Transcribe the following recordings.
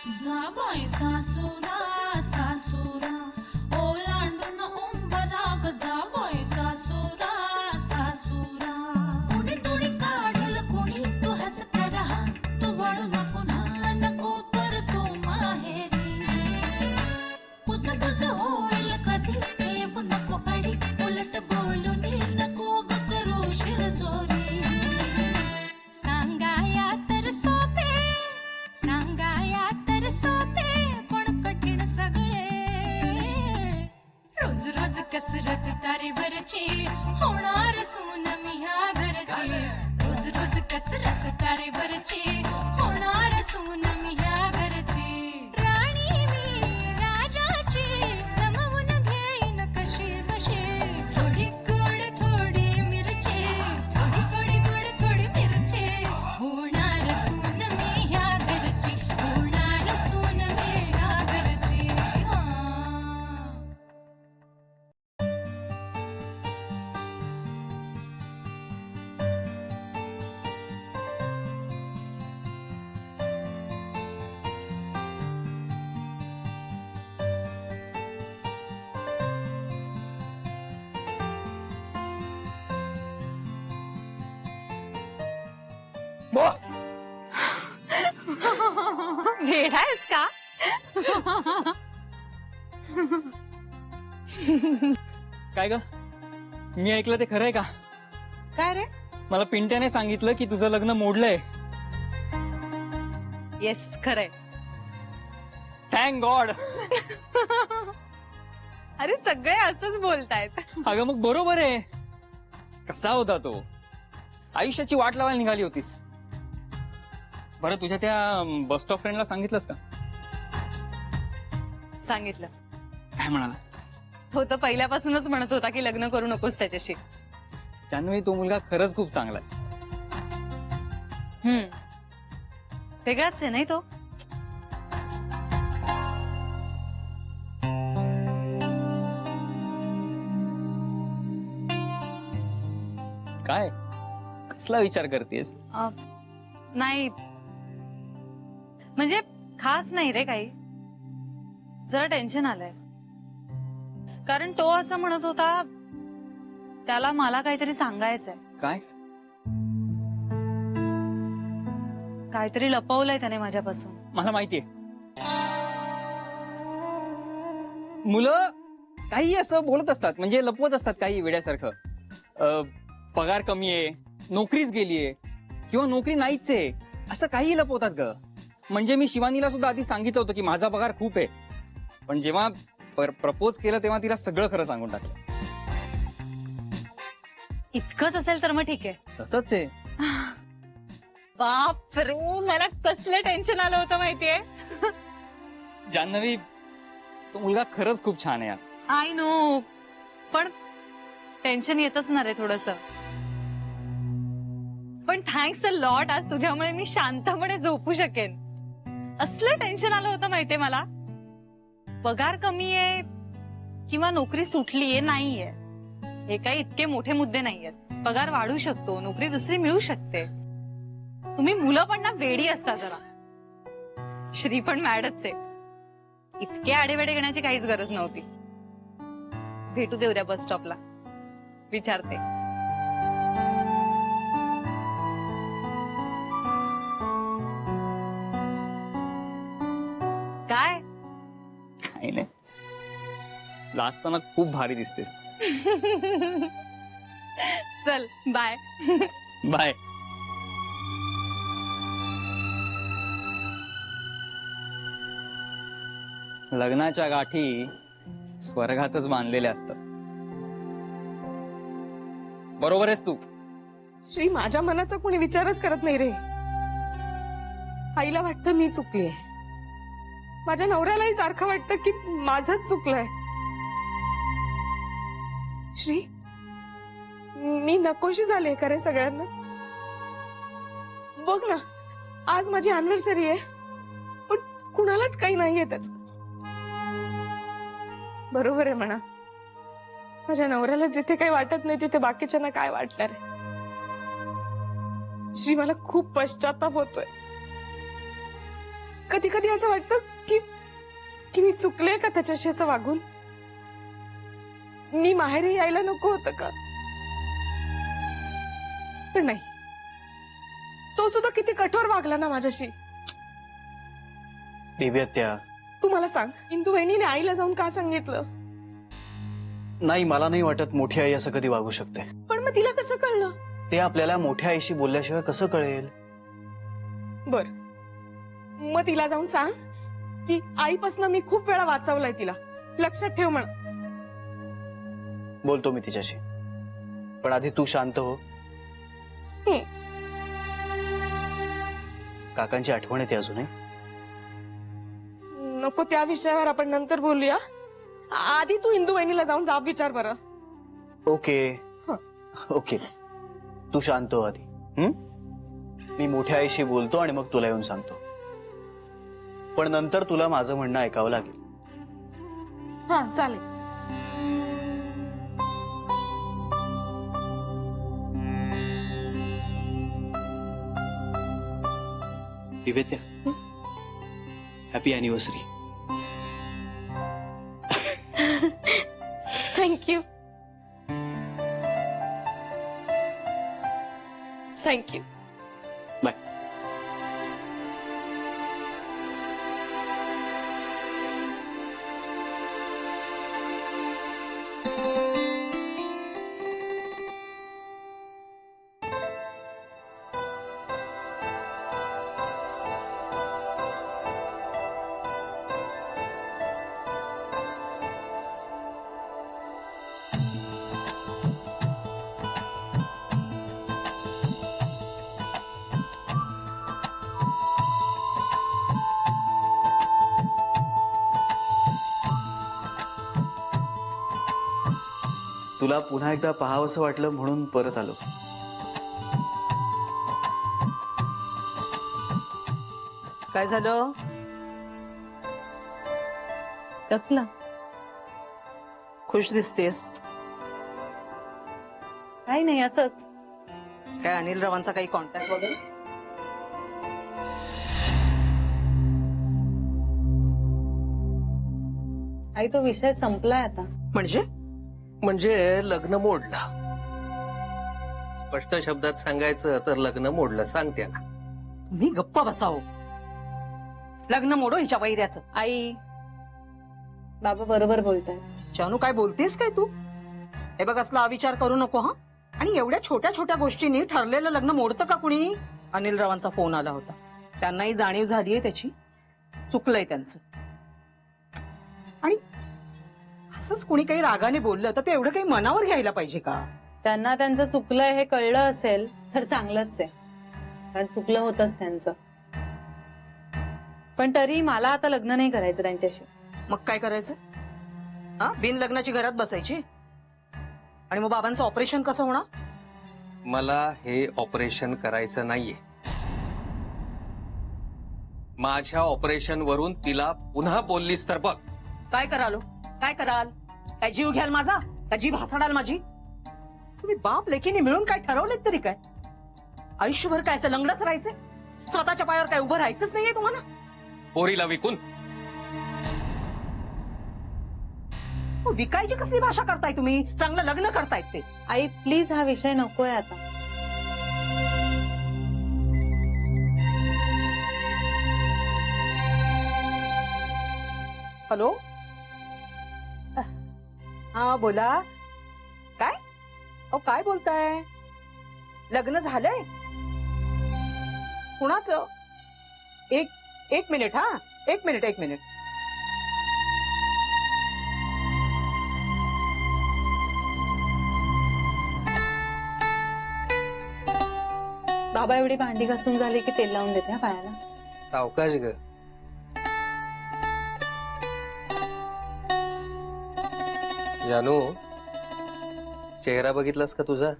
जाबाई सासुरा सासुरा ओलांडून उंबराग जाबाई सासुरा सासुरा कुणी तुणी काढल कुणी तू हसत रहा तू वळू नको ना नको पर तू माहेरी पुज पुज होईल कधी येऊ नको अडी उलट बोलून नको ग करू शिरजोरी सांगाया तर सोपे सांगाया तर सोपे पण कठीण सगळे रोज रोज कसरत तारेवरची होणार सून मी ह्या घरची रोज रोज कसरत तारेवरची होणार सून मी ह्या घरची राणी मी राजाची जमवून घेईन कशी बशी थोडी गोड थोडी मिरची थोडी थोडी गोड थोडी मिरची होणार सून मी ह्या घरची होणार सून मी ह्या घरची बॉस वेडायस का? काय ग मी ऐकलं ते खरंय का? काय रे? मला पिंट्याने सांगितलं की तुझं लग्न मोडलंय. येस खरंय. Thank God. अरे सगळे असंच बोलतायत. अगं मग बरोबर आहे. कसा होता तो? आयुष्याची वाट लावायला निघाली होतीस. बरं तुझ्या त्या बस स्टॉप फ्रेंडला सांगितलंस का? सांगितलं. काय म्हणाला? तो तर पहिल्यापासूनच म्हणत होता की लग्न करू नकोस त्याच्याशी. जान्हवी तो मुलगा खरंच खूप चांगला आहे. वेगळाच आहे नाही तो. काय कसला विचार करतेस? नाही म्हणजे खास नाही रे काही. जरा टेन्शन आलंय. कारण तो असं म्हणत होता त्याला मला काहीतरी सांगायचंय. काय? काहीतरी लपवलंय त्याने माझ्यापासून. मला माहितीये. मुलं काही असं बोलत असतात म्हणजे लपवत असतात काही वेड्यासारखं. पगार कमी आहे, नोकरीच गेलीये किंवा नोकरी नाहीच आहे असं काही लपवतात ग. म्हणजे मी शिवानीला सुद्धा आधी सांगितलं होतं की माझा पगार खूप आहे. पण जेव्हा प्रपोज केलं तेव्हा तिला सगळं खरं सांगून टाकलं. इतकंच असेल तर मग ठीक आहे. तसंच आहे. बापरे मला कसलं टेन्शन आलं होतं माहितीये. जान्हवी तो मुलगा खरंच खूप छान आहे यार. आय नो पण टेन्शन येतच ना रे थोडस. पण थँक्स अ लॉट आज तुझ्यामुळे मी शांतपणे झोपू शकेन. असलं टेन्शन आलं होतं माहितीये मला. पगार कमी आहे किंवा नोकरी सुटलीये नाहीये हे काही इतके मोठे मुद्दे नाहीयेत. पगार वाढू शकतो, नोकरी दुसरी मिळू शकते. तुम्ही मुलं पण ना वेडी असता जरा. श्री पण मॅडच आहे. इतके आडेवेडे घेण्याची काहीच गरज नव्हती. भेटू दे उद्या बस स्टॉपला. विचारते. काय? काही नाही. लाजताना खूप भारी दिसतेस. चल बाय. बाय. लग्नाच्या गाठी स्वर्गातच बांधलेल्या असतात. बरोबर आहेस तू. श्री माझ्या मनाचा कोणी विचारच करत नाही रे. आईला वाटतं मी चुकलीये. माझ्या नवऱ्यालाही सारखं वाटतं की माझंच चुकलंय. श्री मी नकोशी झाले का रे सगळ्यांना. बघ ना आज माझी अॅनिव्हर्सरी आहे पण कुणालाच काही नाहीये त्याच. बरोबर आहे म्हणा. माझ्या नवऱ्याला जिथे काही वाटत नाही तिथे बाकीच्यांना काय वाटणार आहे. श्री मला खूप पश्चाताप होतोय. कधी कधी असं वाटतं की की मी चुकले का त्याच्याशी असं वागून. मी माहेरी यायला नको होतं का. पण नाही, तो सुद्धा किती कठोर वागला ना माझ्याशी. दिव्यात्या, तू मला सांग, इंदू वहिनीने आईला जाऊन का सांगितलं. नाही मला नाही वाटत मोठी आई असं कधी वागू शकते. पण मग तिला कसं कळलं. ते आपल्याला मोठ्या आईशी बोलल्याशिवाय कसं कळेल. बर, मग तिला जाऊन सांग की आईपासून मी खूप वेळा वाचवलंय तिला, लक्षात ठेव म्हण. बोलतो मी तिच्याशी, पण आधी तू शांत हो. काकांची आठवण येते अजूनही. नको, त्या विषयावर आपण नंतर बोलूया. आधी तू इंदू वहिनीला जाऊन जाब विचार बरं. ओके हं. ओके, तू शांत हो आधी. मी मोठ्या आईशी बोलतो आणि मग तुला येऊन सांगतो. पण नंतर तुला माझं म्हणणं ऐकावं लागेल. हा चालेल. दिव्यात्या, happy anniversary. Thank you. Thank you. Bye. तुला पुन्हा एकदा पाहावंसं वाटलं म्हणून परत आलो. काय झालं. कसलं. खुश दिसतेस. काही नाही, असंच. काय अनिल रावांचा काही कॉन्टॅक्ट वगैरे. आई, तो विषय संपलाय आता. म्हणजे लग्न मोडलं. स्पष्ट शब्दात सांगायचं तर लग्न मोडलं. सांगते ना. तुम्ही गप्प बसाव. लग्न मोडो हिच्या वैद्याचं. आई, बाबा बरोबर बोलताय. जानू, काय बोलतेस काय तू. हे बघ, असला अविचार करू नको. हा, आणि एवढ्या छोट्या छोट्या गोष्टींनी ठरलेलं लग्न मोडतं का कुणी. अनिल रावांचा फोन आला होता. त्यांनाही जाणीव झालीये त्याची. चुकलंय त्यांचं. आणि असंच कुणी काही रागाने बोललं तर ते एवढं काही मनावर घ्यायला पाहिजे का. त्यांना त्यांचं चुकलंय हे कळलं असेल तर चांगलंच आहे, कारण चुकलं होतंच त्यांचं. पण तरी मला आता लग्न नाही करायचं त्यांच्याशी. मग काय करायचं. हा, बिन लग्नाची घरात बसायची. आणि मग बाबांचं ऑपरेशन कसं होणार. मला हे ऑपरेशन करायचं नाहीये. माझ्या ऑपरेशन वरून तिला पुन्हा बोललीस तर बघ. काय करालो. काय कराल. काय जीव घ्याल माझा. काय जीभ हसडाल माझी. तुम्ही बाप लेकीने मिळून काय ठरवलेत तरी काय. आयुष्यभर काय असं लंगडच राहायचंय. स्वतःच्या पायावर काय उभं राहायचंच नाहीये तुम्हाला. पोरीला विकून. विकायची कसली भाषा करताय तुम्ही. चांगलं लग्न करतायत ते. आई प्लीज, हा विषय नकोय आता. हॅलो. हा बोला. काय. काय बोलताय. लग्न झालंय. कुणाचं. एक मिनिट. हा, एक मिनिट. बाबा, एवढी भांडी घासून झाली की तेल लावून देते हा पायाला. सावकाश ग. जानू, चेहरा बघितलास का तुझा.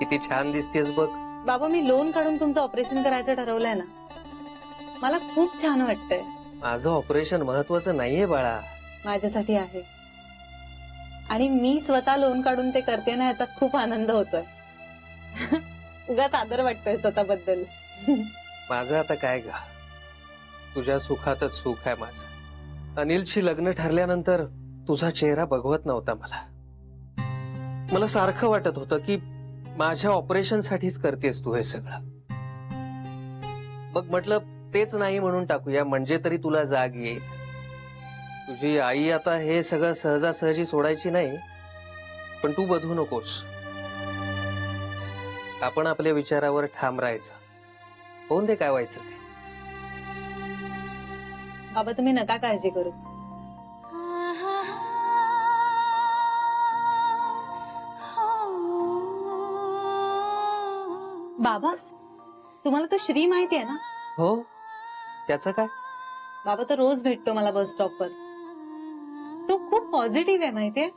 किती छान दिसतेस बघ. बाबा, मी लोन काढून तुमचं ऑपरेशन करायचं ठरवलंय ना. मला खूप छान वाटतंय. माझं ऑपरेशन महत्वाचं नाहीये बाळा. माझ्यासाठी आहे. आणि मी स्वतः लोन काढून ते करते ना, याचा खूप आनंद होतोय. उगाच आदर वाटतोय स्वतःबद्दल. माझं आता काय ग. तुझ्या सुखातच सुख आहे माझं. अनिलशी लग्न ठरल्यानंतर तुझा चेहरा बघवत नव्हता मला सारखं वाटत होतं की माझ्या ऑपरेशन साठीच करतेस तू हे सगळं. मग म्हटलं तेच नाही म्हणून टाकूया, म्हणजे तरी तुला जाग येईल. तुझी आई आता हे सगळं सहजासहजी सोडायची नाही, पण तू बधू नकोस. आपण आपल्या विचारावर ठाम राहायचं. होऊन दे काय व्हायचं ते. बाबा तुम्ही नका काळजी करू. बाबा तुम्हाला तो श्री माहिती आहे ना? हो, त्याचं काय? बाबा तो रोज भेटतो मला बस स्टॉपवर. तो खूप पॉझिटिव्ह आहे माहितीये.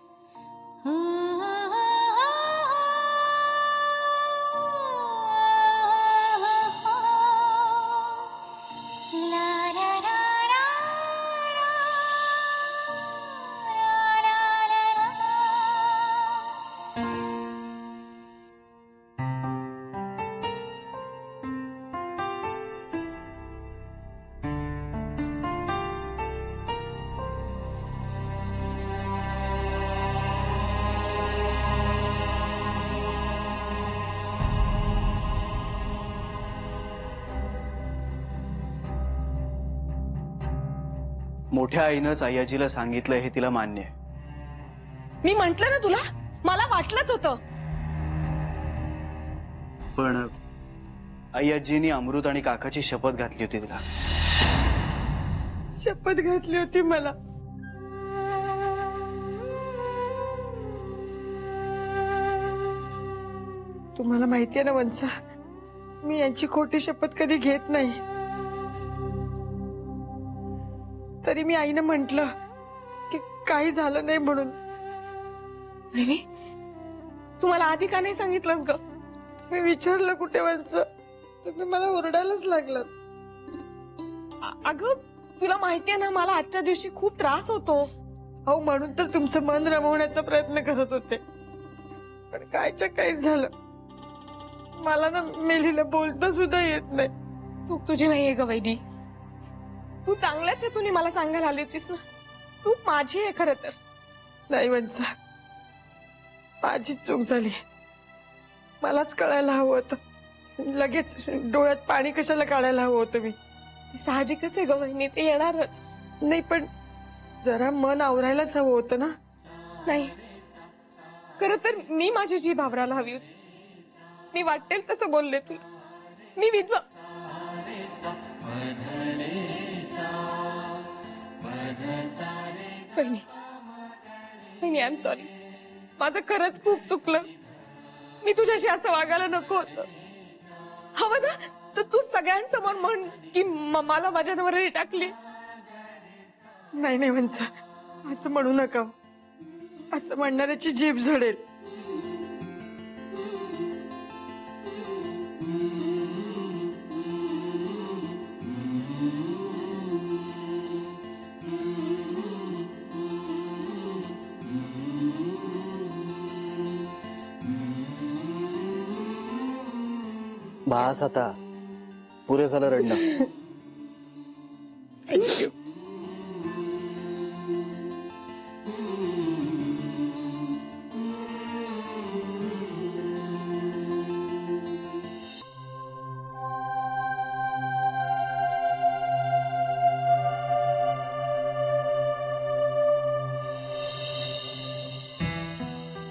मोठ्या आईनंच आई आजीला सांगितलं हे तिला मान्य आहे. मी म्हंटल ना तुला, मला वाटलंच होतं. पण आई आजीनी अमृत आणि काकाची शपथ घातली होती तिला. शपथ घातली होती मला. तुम्हाला माहितीये ना वंसा, मी यांची खोटी शपथ कधी घेत नाही. तरी मी आईनं म्हंटल की काही झालं नाही म्हणून. नाही, तुम्हाला आधी का नाही सांगितलंस ग? मी विचारलं कुठे वंस, तुम्ही मला ओरडायलाच लागलात. अगं तुला माहितीये ना, मला आजच्या दिवशी खूप त्रास होतो. हो, म्हणून तर तुमचं मन रमवण्याचा प्रयत्न करत होते. पण कायच्या काही झालं. मला ना मेलीला बोलता सुद्धा येत नाही. चूक तुझी नाहीये ग वैदी. तू चांगल्याच हेतूने मला सांगायला आली होतीस ना. चूक माझी आहे खरं तर. नाही वंसा, माझी चूक झाली. मलाच कळायला हवं होतं. लगेच डोळ्यात पाणी कशाला काढायला हवं होतं मी. ते साहजिकच आहे ग वहिनी, ते येणारच. नाही पण जरा मन आवरायलाच हवं होतं ना. नाही, खरं तर मी माझी जीभ आवरायला हवी होती. मी वाटेल तसं बोलले तुला. मी विधवा. बहिणी, आय एम सॉरी. माझं खरंच खूप चुकलं. मी तुझ्याशी असं वागायला नको होतं. हवं ना तर तू सगळ्यांसमोर म्हण की मला माझ्या नवऱ्याने टाकली. नाही नाही वंसा, असं म्हणू नका. असं म्हणणाऱ्याची जीभ झडेल. बास आता, पुरे झालं रडणं. थँक्यू.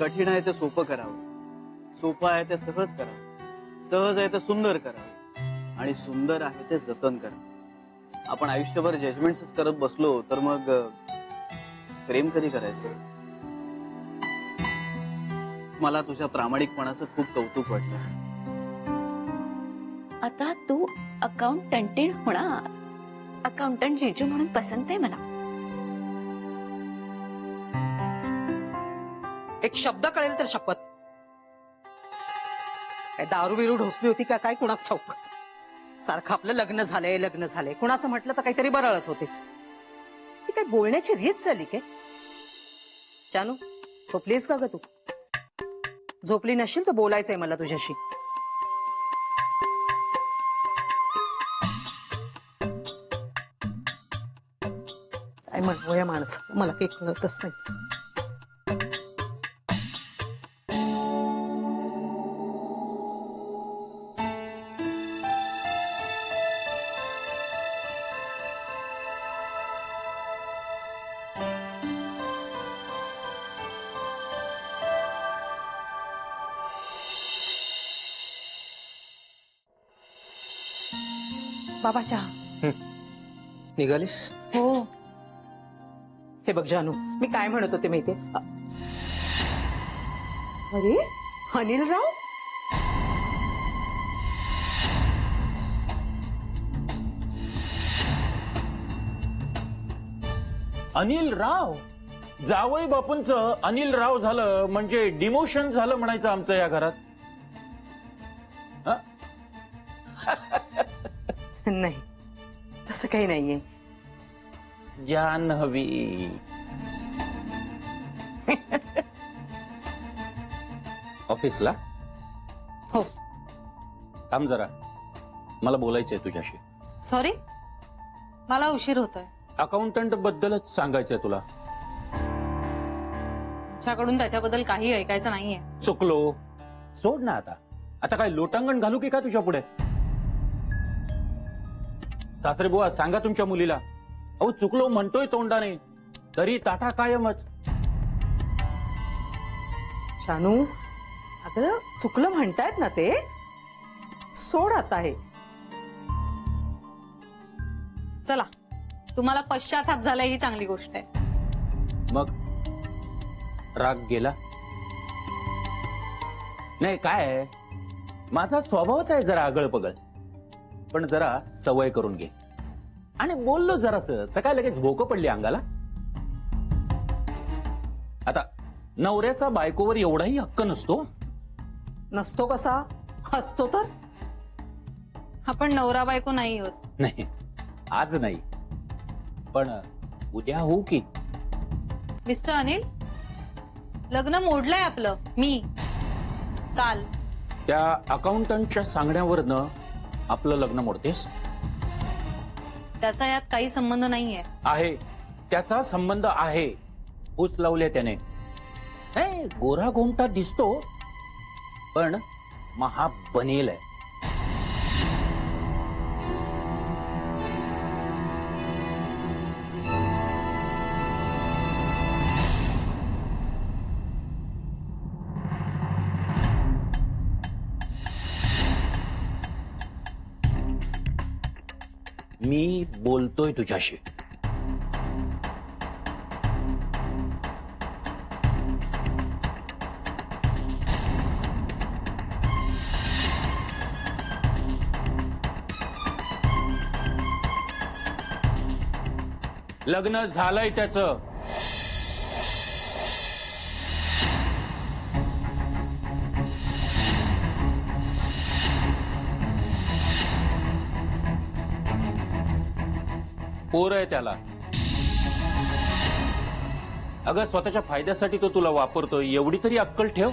कठीण आहे ते सोपं करावं, सोपं आहे ते सहज करावं, सहज आहे ते सुंदर करावं, आणि सुंदर आहे ते जतन करावं. आपण आयुष्यभर जजमेंट्स करत बसलो तर मग प्रेम कधी करायचं? मला तुझ्या प्रामाणिकपणाचं खूप कौतुक वाटलं. आता तू अकाउंटंटेड होणार. अकाउंटंट जीजू म्हणून पसंत आहे मला. एक शब्द कळेल तर शपथ. काय दारू बिरू ढोसली होती का काय कुणाच ठाऊक. सारखं आपलं लग्न झालंय लग्न झालंय, कुणाचं म्हटलं तर काहीतरी बरळत होते. ही काय बोलण्याची रीत झाली काय? जानू, झोपलीस का ग तू? झोपली नशील तर बोलायचंय मला तुझ्याशी. काय म्हणू या माणसं, मला काही कळतच नाही. बाबा चहा. निघालीस? हो. हे बघ जानू, मी काय म्हणत होते माहितीये? अरे अनिलराव, अनिल राव, जावई बापूंचं अनिल राव झालं म्हणजे डिमोशन झालं म्हणायचं आमचं या घरात. नाही तसं काही नाहीये. जान्हवी, ऑफिसला हो. थांब जरा, मला बोलायचंय तुझ्याशी. सॉरी, मला उशीर होतोय. अकाउंटंट बद्दलच सांगायचंय तुला. तुमच्याकडून त्याच्याबद्दल काही ऐकायचं नाहीये. चुकलो, सोड ना आता. आता काय लोटांगण घालू की काय तुझ्या पुढे? सासरे बुवा, सांगा तुमच्या मुलीला. अहो चुकलो म्हणतोय तोंडाने, तरी ताठा कायमच. जानू, अगं चुकलं म्हणतायत ना ते, सोड आता हे. चला, तुम्हाला पश्चाताप झाला ही चांगली गोष्ट आहे. मग राग गेला? नाही, काय आहे, माझा स्वभावच आहे जरा आगळपगळ, पण जरा सवय करून घे. आणि बोललो जरासं तर काय लगेच भोकं पडली अंगाला? आता नवऱ्याचा बायकोवर एवढाही हक्क नसतो. नसतो कसा, असतो तर. आपण नवरा बायको नाही होत. नाही, आज नाही, पण उद्या होऊ की. मिस्टर अनिल, लग्न मोडलंय आपलं मी काल. त्या अकाउंटंटच्या सांगण्यावरनं आपलं लग्न मोडतेस? त्याचा यात काही संबंध नाहीये. आहे, त्याचा संबंध आहे. ऊस लावले त्याने. नाही, गोरा गोमटा दिसतो, पण महा बनेल आहे. मी बोलतोय तुझ्याशी. लग्न झालंय त्याचं. पोर आहे त्याला. अगं स्वतःच्या फायद्यासाठी तो तुला वापरतोय, एवढी तरी अक्कल ठेव.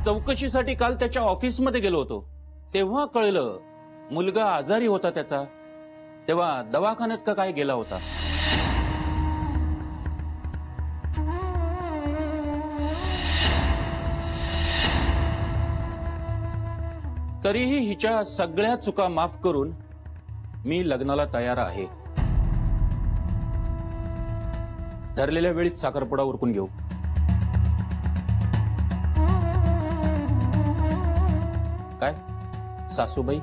चौकशीसाठी काल त्याच्या ऑफिसमध्ये गेलो होतो, तेव्हा कळलं मुलगा आजारी होता त्याचा. तेव्हा दवाखान्यात का काय गेला होता. तरीही हिच्या सगळ्या चुका माफ करून मी लग्नाला तयार आहे. ठरलेल्या वेळीच साखरपुडा उरकून घेऊ. काय सासूबाई?